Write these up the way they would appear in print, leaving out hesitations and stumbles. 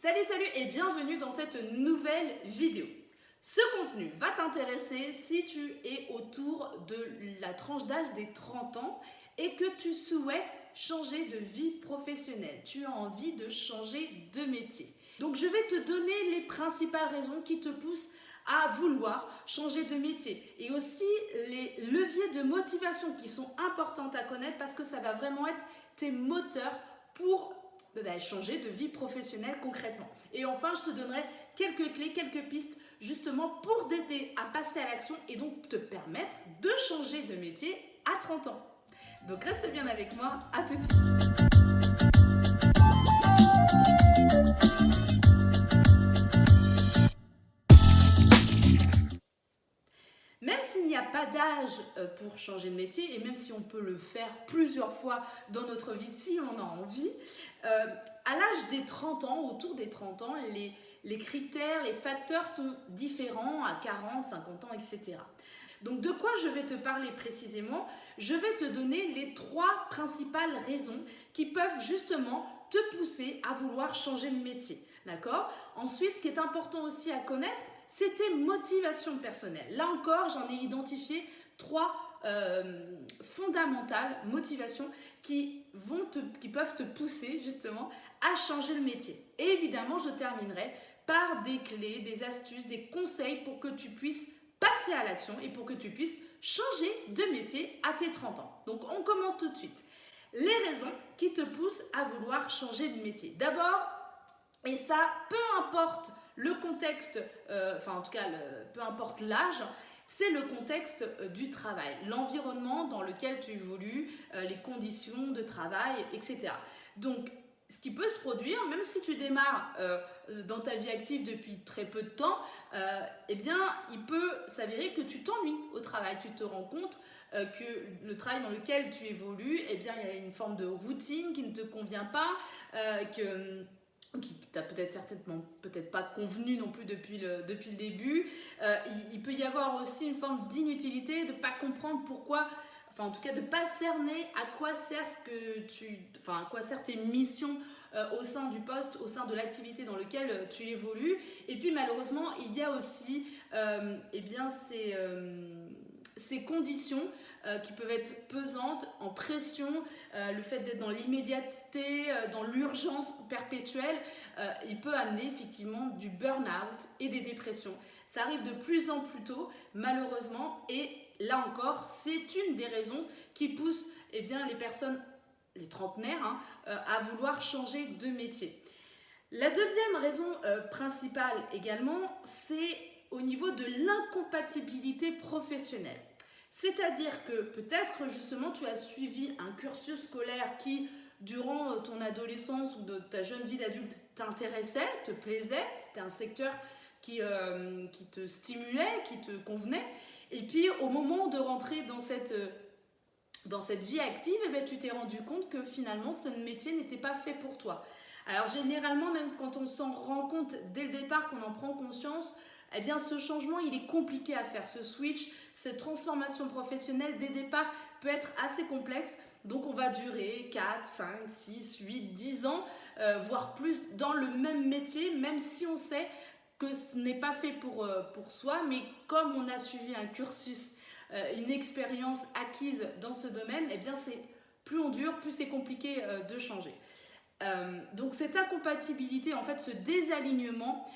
Salut et bienvenue dans cette nouvelle vidéo. Ce contenu va t'intéresser si tu es autour de la tranche d'âge des 30 ans et que tu souhaites changer de vie professionnelle. Tu as envie de changer de métier. Donc je vais te donner les principales raisons qui te poussent à vouloir changer de métier et aussi les leviers de motivation qui sont importants à connaître parce que ça va vraiment être tes moteurs pour changer de vie professionnelle concrètement. Et enfin, je te donnerai quelques clés, quelques pistes justement pour t'aider à passer à l'action et donc te permettre de changer de métier à 30 ans. Donc reste bien avec moi, à tout de suite. Même s'il n'y a pas d'âge pour changer de métier et même si on peut le faire plusieurs fois dans notre vie si on a envie, à l'âge des 30 ans, autour des 30 ans, les critères, les facteurs sont différents à 40, 50 ans, etc. Donc de quoi je vais te parler précisément? Je vais te donner les 3 principales raisons qui peuvent justement te pousser à vouloir changer de métier. D'accord? Ensuite, ce qui est important aussi à connaître, c'est tes motivations personnelles. Là encore, j'en ai identifié 3 fondamentales motivations qui peuvent te pousser justement à changer le métier. Et évidemment, je terminerai par des clés, des astuces, des conseils pour que tu puisses passer à l'action et pour que tu puisses changer de métier à tes 30 ans. Donc, on commence tout de suite. Les raisons qui te poussent à vouloir changer de métier. D'abord, et ça, peu importe le contexte, peu importe l'âge, c'est le contexte du travail, l'environnement dans lequel tu évolues, les conditions de travail, etc. Donc, ce qui peut se produire, même si tu démarres dans ta vie active depuis très peu de temps, il peut s'avérer que tu t'ennuies au travail. Tu te rends compte que le travail dans lequel tu évolues, il y a une forme de routine qui ne te convient pas, qui t'a peut-être pas convenu non plus depuis le début. Il peut y avoir aussi une forme d'inutilité, de ne pas comprendre pourquoi, en tout cas de ne pas cerner à quoi servent tes missions au sein du poste, au sein de l'activité dans laquelle tu évolues. Et puis malheureusement, il y a aussi ces conditions qui peuvent être pesantes, en pression, le fait d'être dans l'immédiateté, dans l'urgence perpétuelle, il peut amener effectivement du burn-out et des dépressions. Ça arrive de plus en plus tôt, malheureusement, et là encore, c'est une des raisons qui pousse les personnes, les trentenaires, à vouloir changer de métier. La deuxième raison principale également, c'est au niveau de l'incompatibilité professionnelle. C'est-à-dire que peut-être justement tu as suivi un cursus scolaire qui, durant ton adolescence ou de ta jeune vie d'adulte, t'intéressait, te plaisait, c'était un secteur qui te stimulait, qui te convenait. Et puis au moment de rentrer dans cette vie active, tu t'es rendu compte que finalement ce métier n'était pas fait pour toi. Alors généralement, même quand on s'en rend compte dès le départ, qu'on en prend conscience, ce changement, il est compliqué à faire. Ce switch, cette transformation professionnelle dès le départ peut être assez complexe. Donc on va durer 4, 5, 6, 8, 10 ans, voire plus dans le même métier, même si on sait que ce n'est pas fait pour soi. Mais comme on a suivi un cursus, une expérience acquise dans ce domaine, plus on dure, plus c'est compliqué de changer. Donc cette incompatibilité, en fait, ce désalignement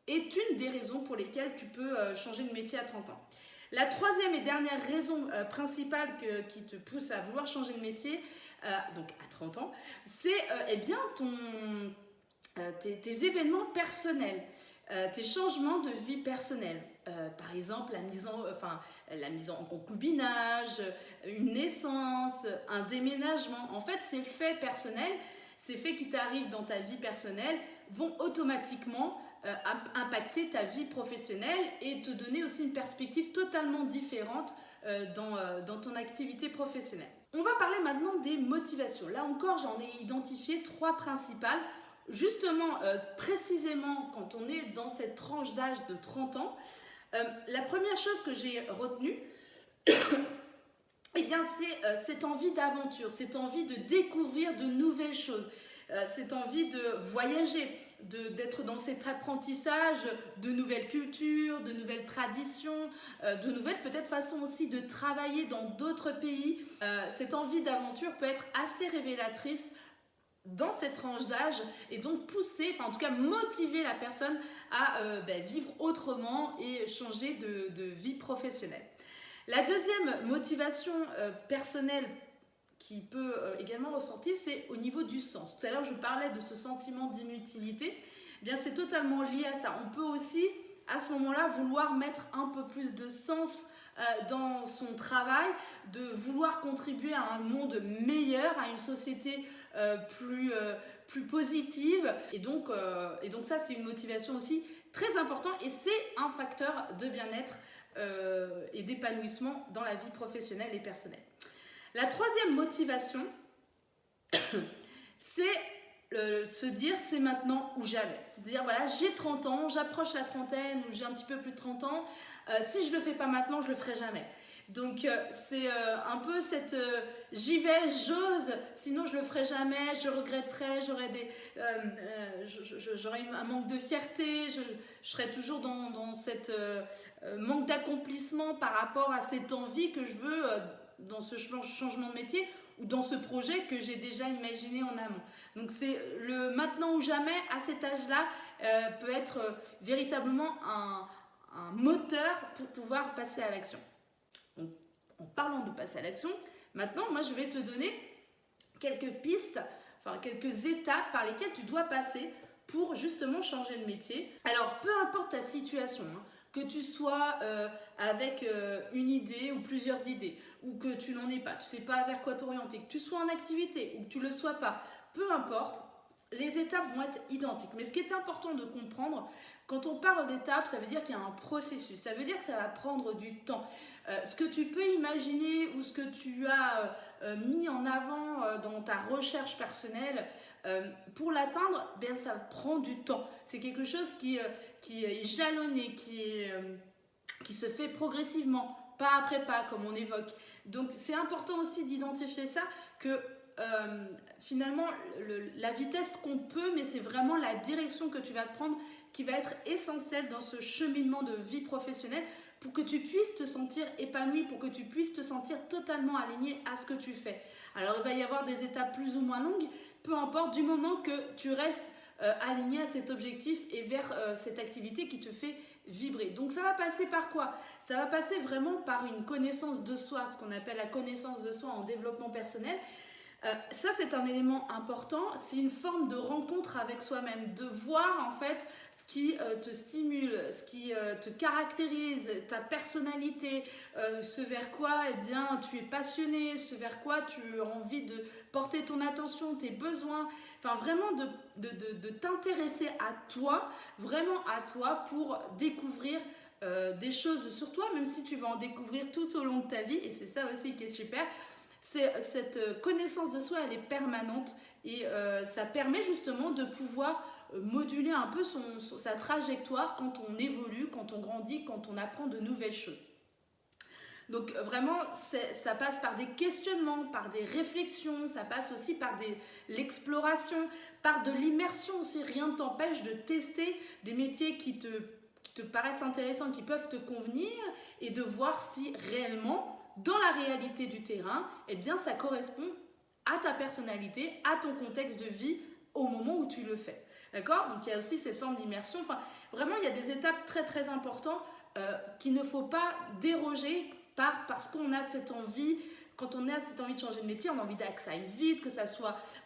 est une des raisons pour lesquelles tu peux changer de métier à 30 ans. La troisième et dernière raison principale qui te pousse à vouloir changer de métier, donc à 30 ans, c'est tes événements personnels, tes changements de vie personnelle. Par exemple, la mise en concubinage, une naissance, un déménagement. En fait, ces faits personnels, ces faits qui t'arrivent dans ta vie personnelle vont automatiquement impacter ta vie professionnelle et te donner aussi une perspective totalement différente dans ton activité professionnelle. On va parler maintenant des motivations. Là encore, j'en ai identifié 3 principales. Justement, précisément quand on est dans cette tranche d'âge de 30 ans, la première chose que j'ai retenue, c'est cette envie d'aventure, cette envie de découvrir de nouvelles choses, cette envie de voyager, d'être dans cet apprentissage de nouvelles cultures, de nouvelles traditions, de nouvelles peut-être façons aussi de travailler dans d'autres pays. Cette envie d'aventure peut être assez révélatrice dans cette tranche d'âge et donc pousser, enfin en tout cas motiver la personne à vivre autrement et changer de vie professionnelle. La deuxième motivation personnelle qui peut également ressortir, c'est au niveau du sens. Tout à l'heure, je parlais de ce sentiment d'inutilité. Eh bien, c'est totalement lié à ça. On peut aussi, à ce moment-là, vouloir mettre un peu plus de sens dans son travail, de vouloir contribuer à un monde meilleur, à une société plus positive. Et donc ça, c'est une motivation aussi très importante et c'est un facteur de bien-être et d'épanouissement dans la vie professionnelle et personnelle. La troisième motivation, c'est se dire c'est maintenant ou jamais. C'est-à-dire voilà, j'ai 30 ans, j'approche la trentaine ou j'ai un petit peu plus de 30 ans. Si je ne le fais pas maintenant, je ne le ferai jamais. Donc c'est un peu cette j'y vais, j'ose, sinon je ne le ferai jamais, je regretterai, j'aurai un manque de fierté, je serai toujours dans cette manque d'accomplissement par rapport à cette envie que je veux dans ce changement de métier ou dans ce projet que j'ai déjà imaginé en amont. Donc c'est le maintenant ou jamais à cet âge-là peut être véritablement un moteur pour pouvoir passer à l'action. En parlant de passer à l'action, maintenant moi je vais te donner quelques pistes, enfin quelques étapes par lesquelles tu dois passer pour justement changer de métier. Alors peu importe ta situation, que tu sois avec une idée ou plusieurs idées, ou que tu n'en aies pas, tu ne sais pas vers quoi t'orienter, que tu sois en activité ou que tu ne le sois pas, peu importe, les étapes vont être identiques. Mais ce qui est important de comprendre, quand on parle d'étapes, ça veut dire qu'il y a un processus, ça veut dire que ça va prendre du temps. Ce que tu peux imaginer ou ce que tu as mis en avant dans ta recherche personnelle, pour l'atteindre, bien, ça prend du temps. C'est quelque chose qui est jalonné, qui se fait progressivement, pas après pas, comme on évoque. Donc c'est important aussi d'identifier ça, que finalement la vitesse qu'on peut, mais c'est vraiment la direction que tu vas te prendre qui va être essentielle dans ce cheminement de vie professionnelle pour que tu puisses te sentir épanoui, pour que tu puisses te sentir totalement aligné à ce que tu fais. Alors il va y avoir des étapes plus ou moins longues, peu importe, du moment que tu restes aligné à cet objectif et vers cette activité qui te fait vibrer. Donc ça va passer par quoi? Ça va passer vraiment par une connaissance de soi, ce qu'on appelle la connaissance de soi en développement personnel. Ça, c'est un élément important, c'est une forme de rencontre avec soi-même, de voir en fait ce qui te stimule, ce qui te caractérise, ta personnalité, ce vers quoi eh bien, tu es passionné, ce vers quoi tu as envie de porter ton attention, tes besoins, enfin vraiment de t'intéresser à toi, vraiment à toi pour découvrir des choses sur toi, même si tu vas en découvrir tout au long de ta vie, et c'est ça aussi qui est super. Cette connaissance de soi, elle est permanente et ça permet justement de pouvoir moduler un peu sa trajectoire quand on évolue, quand on grandit, quand on apprend de nouvelles choses. Donc vraiment, ça passe par des questionnements, par des réflexions, ça passe aussi par l'exploration, par de l'immersion aussi. Rien ne t'empêche de tester des métiers qui te paraissent intéressants, qui peuvent te convenir et de voir si réellement, dans la réalité du terrain, eh bien, ça correspond à ta personnalité, à ton contexte de vie au moment où tu le fais. D'accord? Donc il y a aussi cette forme d'immersion. Enfin, vraiment, il y a des étapes très très importantes qu'il ne faut pas déroger parce qu'on a cette envie. Quand on a cette envie de changer de métier, on a envie que ça aille vite,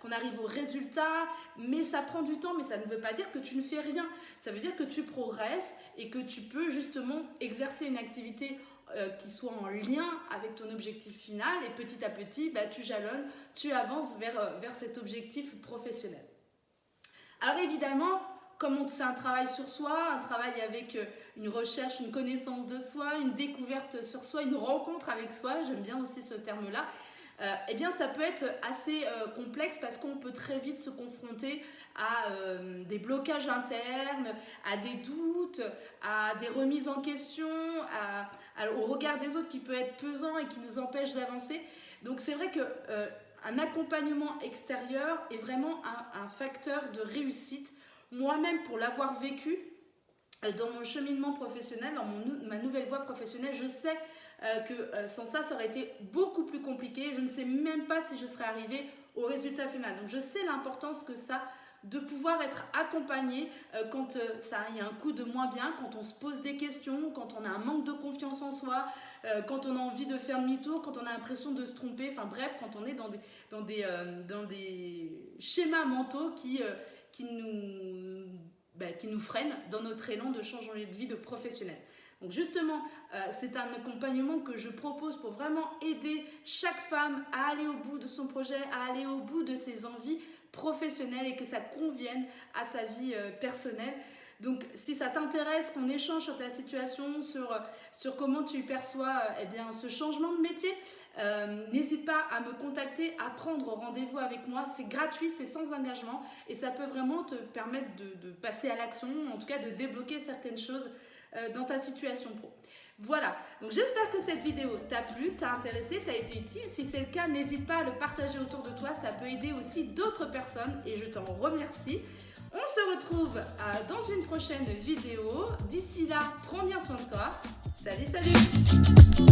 qu'on arrive au résultat, mais ça prend du temps, mais ça ne veut pas dire que tu ne fais rien. Ça veut dire que tu progresses et que tu peux justement exercer une activité qui soit en lien avec ton objectif final et petit à petit, tu jalonnes, tu avances vers cet objectif professionnel. Alors évidemment, comme c'est un travail sur soi, un travail avec une recherche, une connaissance de soi, une découverte sur soi, une rencontre avec soi, j'aime bien aussi ce terme-là, eh bien ça peut être assez complexe parce qu'on peut très vite se confronter à des blocages internes, à des doutes, à des remises en question, au regard des autres qui peut être pesant et qui nous empêche d'avancer. Donc c'est vrai qu'un accompagnement extérieur est vraiment un facteur de réussite moi-même, pour l'avoir vécu dans mon cheminement professionnel, dans ma nouvelle voie professionnelle, je sais que sans ça, ça aurait été beaucoup plus compliqué. Je ne sais même pas si je serais arrivée au résultat final. Donc je sais l'importance que ça de pouvoir être accompagné quand il y a un coup de moins bien, quand on se pose des questions, quand on a un manque de confiance en soi, quand on a envie de faire demi-tour, quand on a l'impression de se tromper, enfin bref, quand on est dans des schémas mentaux qui nous freinent dans notre élan de changement de vie de professionnel. Donc justement, c'est un accompagnement que je propose pour vraiment aider chaque femme à aller au bout de son projet, à aller au bout de ses envies professionnelles et que ça convienne à sa vie personnelle. Donc si ça t'intéresse qu'on échange sur ta situation, sur comment tu perçois ce changement de métier, n'hésite pas à me contacter, à prendre rendez-vous avec moi. C'est gratuit, c'est sans engagement et ça peut vraiment te permettre de passer à l'action, en tout cas de débloquer certaines choses dans ta situation pro. Voilà, donc j'espère que cette vidéo t'a plu, t'a intéressé, t'a été utile. Si c'est le cas, n'hésite pas à le partager autour de toi, ça peut aider aussi d'autres personnes et je t'en remercie. On se retrouve dans une prochaine vidéo. D'ici là, prends bien soin de toi. Salut, salut!